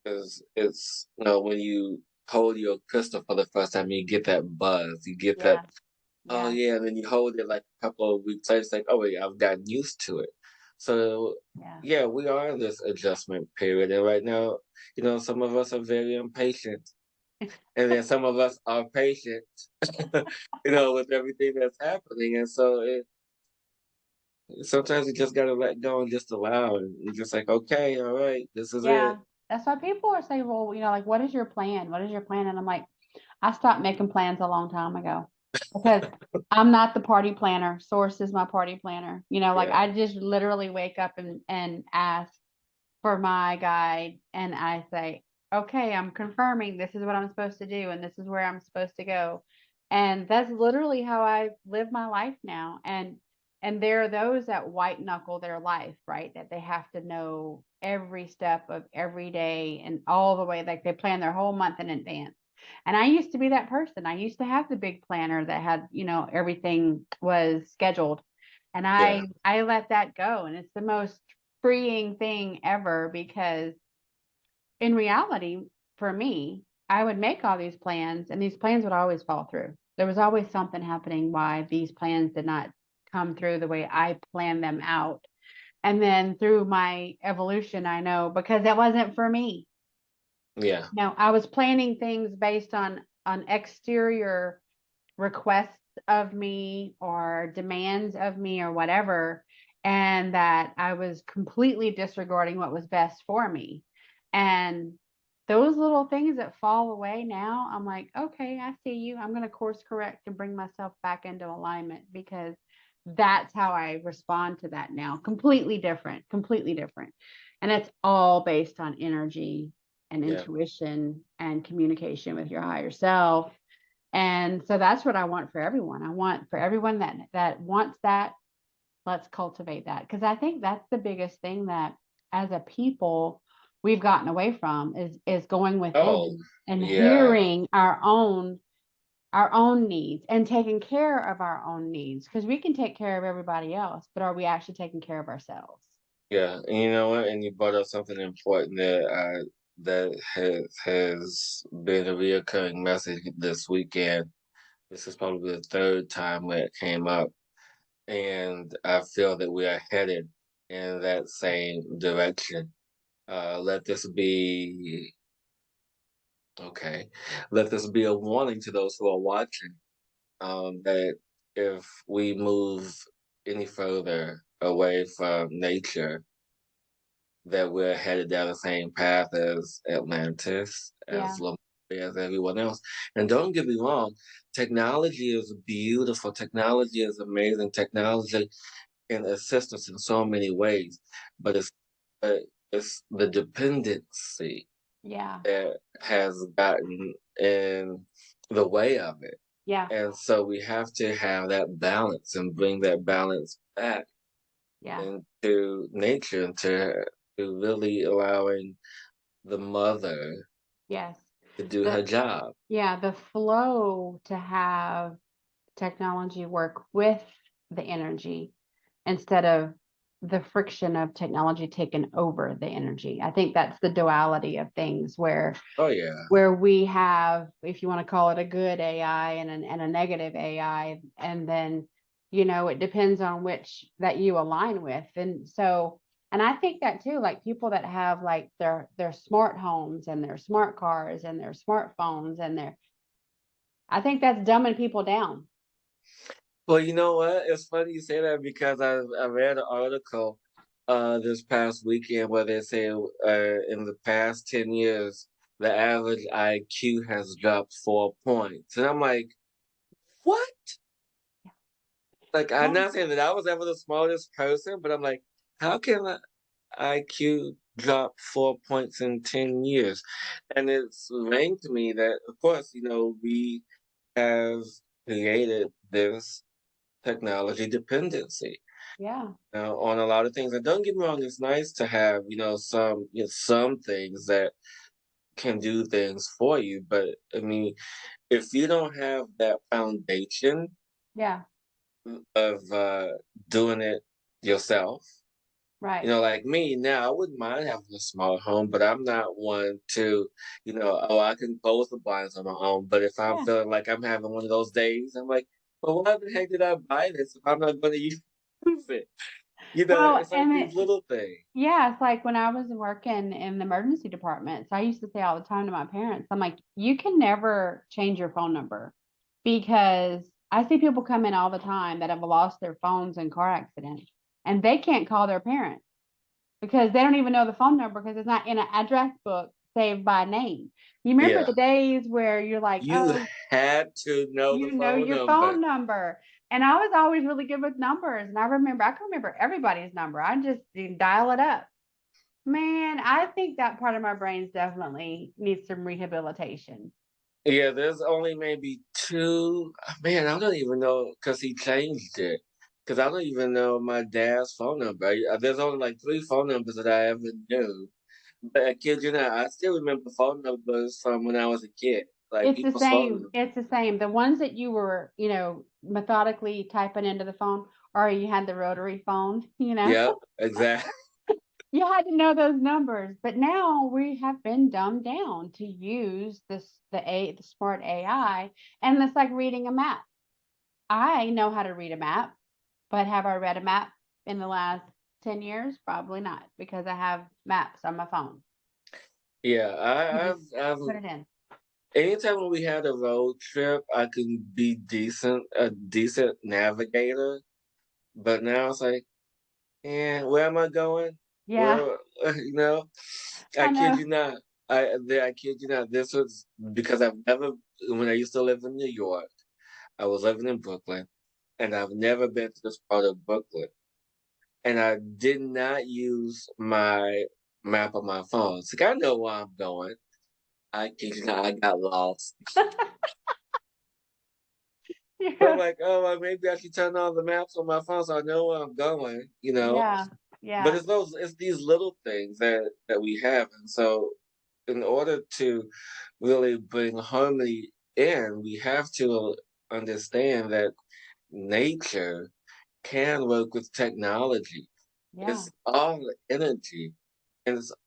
[SPEAKER 2] Because it's, when you hold your crystal for the first time, you get that buzz, you get that,
[SPEAKER 1] yeah,
[SPEAKER 2] oh
[SPEAKER 1] yeah,
[SPEAKER 2] yeah, and then you hold it like a couple of weeks later, it's like, oh wait, I've gotten used to it. So
[SPEAKER 1] yeah,
[SPEAKER 2] yeah, we are in this adjustment period. And right now, some of us are very impatient. And then some of us are patient, with everything that's happening. And so sometimes you just gotta let go and just allow, and you're just like, okay, all right, this is
[SPEAKER 1] yeah.
[SPEAKER 2] it.
[SPEAKER 1] That's why people are saying, well, like, what is your plan? What is your plan? And I'm like, I stopped making plans a long time ago because I'm not the party planner. Source is my party planner. Like,
[SPEAKER 2] Yeah,
[SPEAKER 1] I just literally wake up and ask for my guide, and I say, okay, I'm confirming this is what I'm supposed to do, and this is where I'm supposed to go. And that's literally how I live my life now. And there are those that white knuckle their life, right? That they have to know every step of every day and all the way, like they plan their whole month in advance. And I used to be that person. I used to have the big planner that had, everything was scheduled. And
[SPEAKER 2] yeah.
[SPEAKER 1] I let that go. And it's the most freeing thing ever, because in reality, for me, I would make all these plans, and these plans would always fall through. There was always something happening why these plans did not come through the way I planned them out. And then through my evolution, I know because it wasn't for me.
[SPEAKER 2] Yeah,
[SPEAKER 1] No, I was planning things based on exterior requests of me or demands of me or whatever, and that I was completely disregarding what was best for me. And those little things that fall away now, I'm like, okay, I see you. I'm going to course correct and bring myself back into alignment, because that's how I respond to that now. Completely different, completely different. And it's all based on energy and
[SPEAKER 2] yeah.
[SPEAKER 1] intuition and communication with your higher self. And so that's what I want for everyone. I want for everyone that wants that, let's cultivate that. Because I think that's the biggest thing that as a people we've gotten away from is going
[SPEAKER 2] Oh,
[SPEAKER 1] within and
[SPEAKER 2] yeah,
[SPEAKER 1] hearing our own needs and taking care of our own needs. Because we can take care of everybody else, but are we actually taking care of ourselves?
[SPEAKER 2] yeah. And you know what? And you brought up something important that that has been a reoccurring message this weekend. This is probably the third time that it came up, and I feel that we are headed in that same direction. Let this be okay. Let this be a warning to those who are watching, that if we move any further away from nature, that we're headed down the same path as Atlantis,
[SPEAKER 1] Yeah.
[SPEAKER 2] as as everyone else. And don't get me wrong, technology is beautiful. Technology is amazing. Technology can assist us in so many ways, but but it's the dependency
[SPEAKER 1] Yeah.
[SPEAKER 2] that has gotten in the way of it.
[SPEAKER 1] Yeah.
[SPEAKER 2] And so we have to have that balance and bring that balance back
[SPEAKER 1] Yeah.
[SPEAKER 2] into nature, to really allowing the mother
[SPEAKER 1] Yes.
[SPEAKER 2] to do
[SPEAKER 1] The
[SPEAKER 2] her job.
[SPEAKER 1] Yeah, the flow to have technology work with the energy instead of the friction of technology taking over the energy. I think that's the duality of things
[SPEAKER 2] Oh yeah.
[SPEAKER 1] where we have, if you want to call it a good AI and a negative AI, and then, it depends on which that you align with. And so, and I think that too, like people that have like their smart homes and their smart cars and their smartphones and I think that's dumbing people down.
[SPEAKER 2] Well, you know what? It's funny you say that because I read an article this past weekend where they say in the past 10 years the average IQ has dropped 4 points. And I'm like, what? Like, I'm
[SPEAKER 1] Yeah.
[SPEAKER 2] not saying that I was ever the smartest person, but I'm like, how can an IQ drop 4 points in 10 years? And it's rang to me that, of course, we have created this technology dependency
[SPEAKER 1] Yeah.
[SPEAKER 2] on a lot of things. And don't get me wrong, it's nice to have, some things that can do things for you. But I mean, if you don't have that foundation
[SPEAKER 1] Yeah.
[SPEAKER 2] of doing it yourself.
[SPEAKER 1] Right.
[SPEAKER 2] Like me now, I wouldn't mind having a small home, but I'm not one to, oh, I can close the blinds on my own. But if I'm
[SPEAKER 1] Yeah.
[SPEAKER 2] feeling like I'm having one of those days, I'm like, well, why the heck did I buy this if I'm not going to use it?
[SPEAKER 1] Well,
[SPEAKER 2] It's like these little things.
[SPEAKER 1] yeah, it's like when I was working in the emergency department. So I used to say all the time to my parents, I'm like, you can never change your phone number because I see people come in all the time that have lost their phones in car accidents and they can't call their parents because they don't even know the phone number because it's not in an address book saved by name. You remember
[SPEAKER 2] Yeah.
[SPEAKER 1] the days where you're like,
[SPEAKER 2] You
[SPEAKER 1] oh,
[SPEAKER 2] had to know the
[SPEAKER 1] you know
[SPEAKER 2] phone
[SPEAKER 1] your
[SPEAKER 2] number.
[SPEAKER 1] phone number. And I was always really good with numbers. And I can remember everybody's number. I just dial it up. Man, I think that part of my brain's definitely needs some rehabilitation.
[SPEAKER 2] Yeah, there's only maybe two. Man, I don't even know because he changed it. Because I don't even know my dad's phone number. There's only like three phone numbers that I ever knew. But I kid you not, I still remember phone numbers from when I was a kid. Like
[SPEAKER 1] It's the
[SPEAKER 2] people's phone
[SPEAKER 1] same.
[SPEAKER 2] numbers.
[SPEAKER 1] It's the same. The ones that you were, methodically typing into the phone, or you had the rotary phone,
[SPEAKER 2] Yep, exactly.
[SPEAKER 1] you had to know those numbers. But now we have been dumbed down to use the smart AI, and it's like reading a map. I know how to read a map, but have I read a map in the last 10 years? Probably not, because I have maps on my phone.
[SPEAKER 2] Yeah,
[SPEAKER 1] You
[SPEAKER 2] I,
[SPEAKER 1] just
[SPEAKER 2] I've
[SPEAKER 1] put it in.
[SPEAKER 2] anytime when we had a road trip, I can be a decent navigator. But now it's like, where am I going?
[SPEAKER 1] Yeah,
[SPEAKER 2] Where, you know? I
[SPEAKER 1] I
[SPEAKER 2] kid
[SPEAKER 1] know.
[SPEAKER 2] you not. I kid you not. This was because when I used to live in New York, I was living in Brooklyn, and I've never been to this part of Brooklyn. And I did not use my map on my phone. It's like, I know where I'm going. I kid you not, I got lost. But I'm
[SPEAKER 1] Yeah,
[SPEAKER 2] like, oh, well, maybe I should turn on the maps on my phone so I know where I'm going.
[SPEAKER 1] yeah,
[SPEAKER 2] But
[SPEAKER 1] yeah,
[SPEAKER 2] it's these little things that we have. And so in order to really bring harmony in, we have to understand that nature can work with technology.
[SPEAKER 1] yeah,
[SPEAKER 2] It's all energy.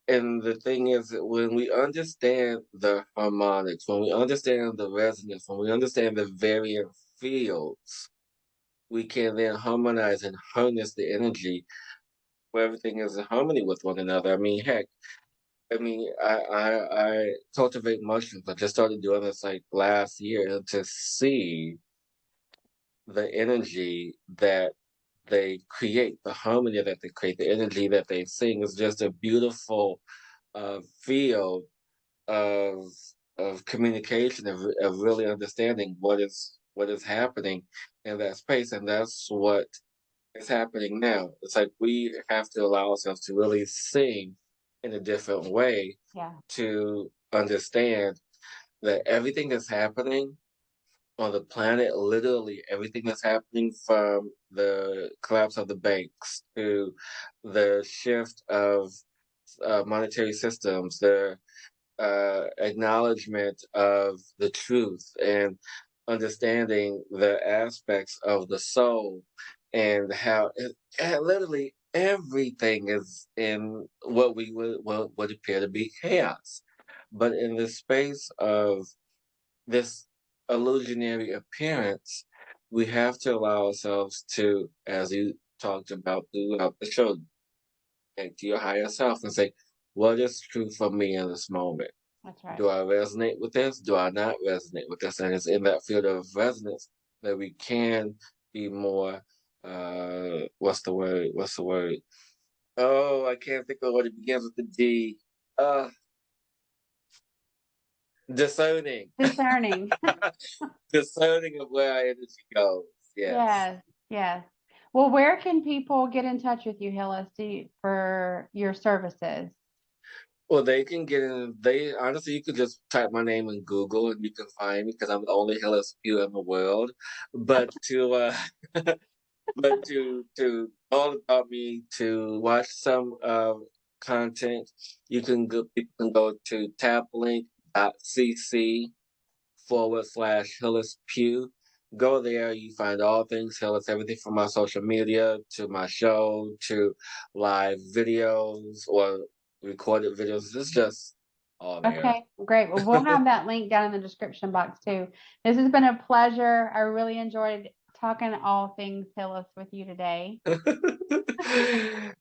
[SPEAKER 2] and the thing is that when we understand the harmonics, when we understand the resonance, when we understand the varying fields, we can then harmonize and harness the energy where everything is in harmony with one another. I mean, heck, I cultivate mushrooms. I just started doing this like last year, and to see the energy that they create, the harmony that they create, the energy that they sing is just a beautiful field of communication, of really understanding what is happening in that space, and that's what is happening now. It's like we have to allow ourselves to really sing in a different way
[SPEAKER 1] Yeah.
[SPEAKER 2] to understand that everything that's happening on the planet, literally everything that's happening, from the collapse of the banks to the shift of monetary systems, the acknowledgement of the truth, and understanding the aspects of the soul, and how and literally everything is in what we would appear to be chaos. But in the space of this illusionary appearance, we have to allow ourselves to, as you talked about throughout the show, connect to your higher self and say, what is true for me in this moment?
[SPEAKER 1] That's right.
[SPEAKER 2] Do I resonate with this? Do I not resonate with this? And it's in that field of resonance that we can be more, what's the word? Oh, I can't think of what it begins with the D. Discerning.
[SPEAKER 1] Discerning.
[SPEAKER 2] Discerning of where our energy goes. Yes.
[SPEAKER 1] Yes. Yes. Well, where can people get in touch with you, Hillis, for your services?
[SPEAKER 2] Well, they can get in. They honestly, you could just type my name in Google and you can find me, because I'm the only Hillis Pugh in the world. But to but to all about me, to watch some content, people can go to taplink.cc/Hillis Pugh. Go there, you find all things Hillis, everything from my social media to my show to live videos or recorded videos. It's just all there.
[SPEAKER 1] Okay, great. Well, we'll have that link down in the description box too. This has been a pleasure. I really enjoyed talking all things Hillis with you today.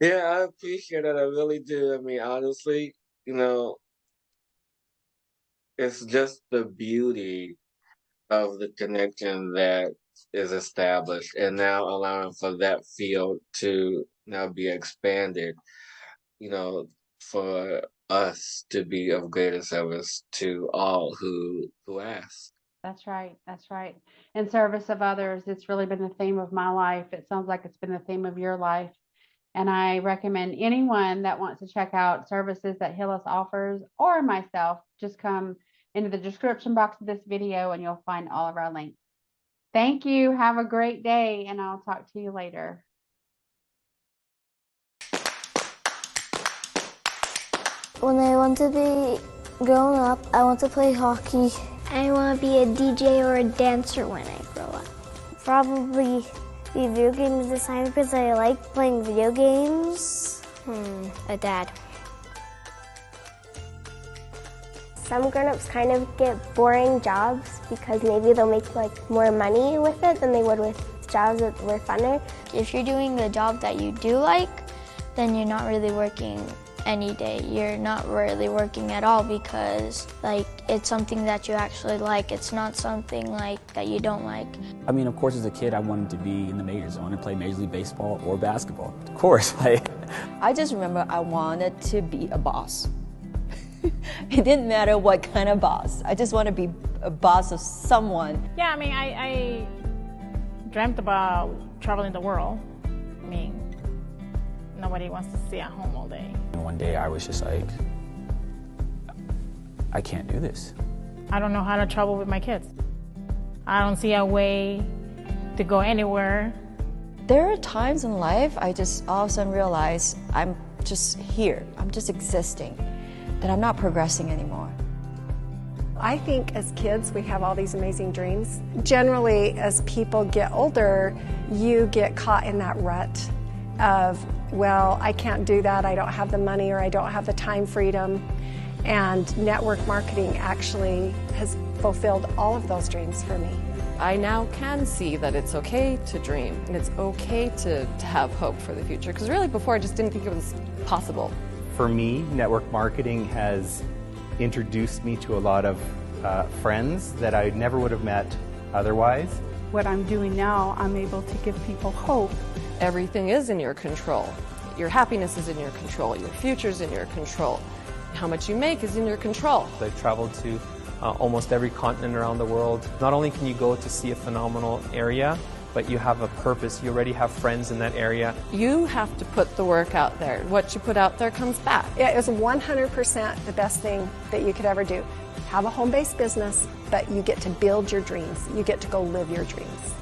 [SPEAKER 2] Yeah, I appreciate it. I really do. I mean, honestly, it's just the beauty of the connection that is established, and now allowing for that field to now be expanded, for us to be of greater service to all who ask.
[SPEAKER 1] That's right. That's right. In service of others, it's really been the theme of my life. It sounds like it's been the theme of your life. And I recommend anyone that wants to check out services that Hillis offers, or myself, just come into the description box of this video and you'll find all of our links. Thank you. Have a great day, and I'll talk to you later.
[SPEAKER 3] When I want to be grown up, I want to play hockey.
[SPEAKER 4] I want to be a DJ or a dancer when I grow up.
[SPEAKER 3] Probably be video game designer because I like playing video games.
[SPEAKER 4] A dad.
[SPEAKER 5] Some grown-ups kind of get boring jobs because maybe they'll make more money with it than they would with jobs that were funner.
[SPEAKER 4] If you're doing the job that you do like, then you're not really working any day. You're not really working at all because it's something that you actually like. It's not something that you don't like.
[SPEAKER 6] I mean, of course, as a kid, I wanted to be in the majors. I wanted to play Major League Baseball or basketball. Of course.
[SPEAKER 7] I just remember I wanted to be a boss. It didn't matter what kind of boss. I just want to be a boss of someone.
[SPEAKER 8] Yeah, I mean, I dreamt about traveling the world. I mean, nobody wants to stay at home all day.
[SPEAKER 6] And one day I was just like, I can't do this.
[SPEAKER 8] I don't know how to travel with my kids. I don't see a way to go anywhere.
[SPEAKER 7] There are times in life I just all of a sudden realize I'm just here. I'm just existing. That I'm not progressing anymore.
[SPEAKER 9] I think as kids we have all these amazing dreams. Generally, as people get older, you get caught in that rut of, well, I can't do that, I don't have the money, or I don't have the time freedom. And network marketing actually has fulfilled all of those dreams for me.
[SPEAKER 10] I now can see that it's okay to dream and it's okay to have hope for the future, because really before I just didn't think it was possible.
[SPEAKER 11] For me, network marketing has introduced me to a lot of friends that I never would have met otherwise.
[SPEAKER 12] What I'm doing now, I'm able to give people hope.
[SPEAKER 10] Everything is in your control. Your happiness is in your control. Your future's in your control. How much you make is in your control.
[SPEAKER 13] I've traveled to almost every continent around the world. Not only can you go to see a phenomenal area, but you have a purpose. You already have friends in that area.
[SPEAKER 10] You have to put the work out there. What you put out there comes back.
[SPEAKER 9] Yeah, it was 100% the best thing that you could ever do. Have a home-based business, but you get to build your dreams. You get to go live your dreams.